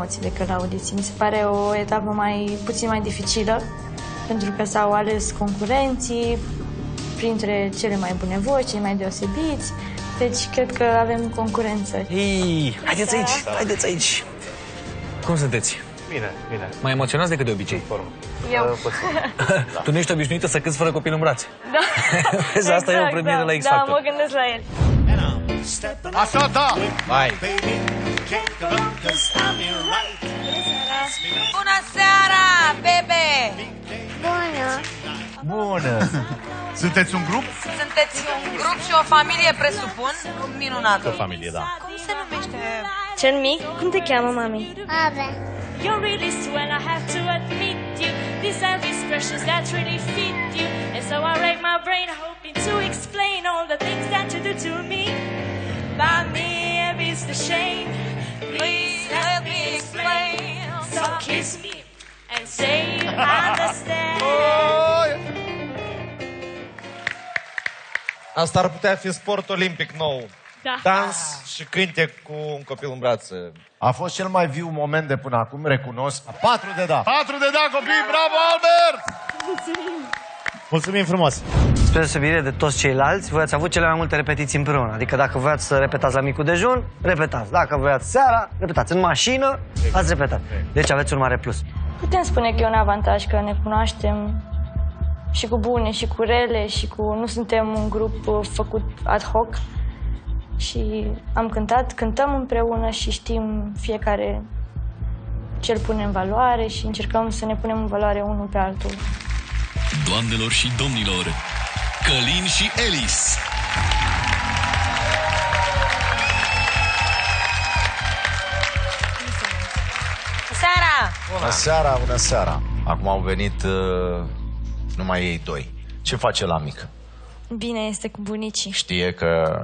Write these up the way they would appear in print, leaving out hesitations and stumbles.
emoții decât la audiții. Mi se pare o etapă puțin mai dificilă, pentru că s-au ales concurenții printre cele mai bune voci, cei mai deosebiți. Deci cred că avem concurență. Ei, haideți aici, haideți aici. Cum sunteți? Bine, bine. Mai emoționați decât de obicei? Eu. Tu nu ești obișnuită să cânti fără copil în brațe. Da. Vezi, asta e o premieră la X Factor. Da, mă gândesc la el. Așa, da! Hai! Bună seara, bebe! Bună! Sunteți un grup? Sunteți un grup și o familie, presupun? Minunată. O familie, da. Cum se numește? Cel mic? Cum te cheamă, mami? Ave. You're really swell, I have to admit you. These are expressions that really fit you. And so I rack my brain hoping to explain all the things that you do to me. By me, it's the shame. Please help me explain. So kiss me and say I understand. Asta ar putea fi sport olimpic nou. Da. Dans și cântec cu un copil în brațe. A fost cel mai viu moment de până acum, recunosc. 4 de da. 4 de da, copii! Bravo, Albert! Mulțumim frumos! Spre deosebire de toți ceilalți, voi ați avut cele mai multe repetiții împreună. Adică dacă voiați să repetați la micul dejun, repetați. Dacă voiați seara, repetați. În mașină, ați repetat. Deci aveți un mare plus. Putem spune că e un avantaj că ne cunoaștem și cu bune și cu rele și cu... Nu suntem un grup făcut ad hoc și am cântat, cântăm împreună și știm fiecare ce-l pune în valoare și încercăm să ne punem în valoare unul pe altul. Doamnelor și domnilor, Călin și Elis. Seara! Bună seara, bună seara. Acum au venit numai ei doi. Ce face la mic? Bine este cu bunicii. Știe că...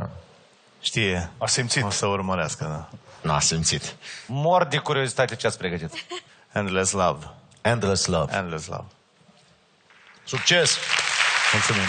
Știe, a simțit. O să urmărească, da. N-a simțit. Mor de curiozitate ce ați pregătit. Endless Love. Endless Love. Endless Love. Succes! Mulțumim.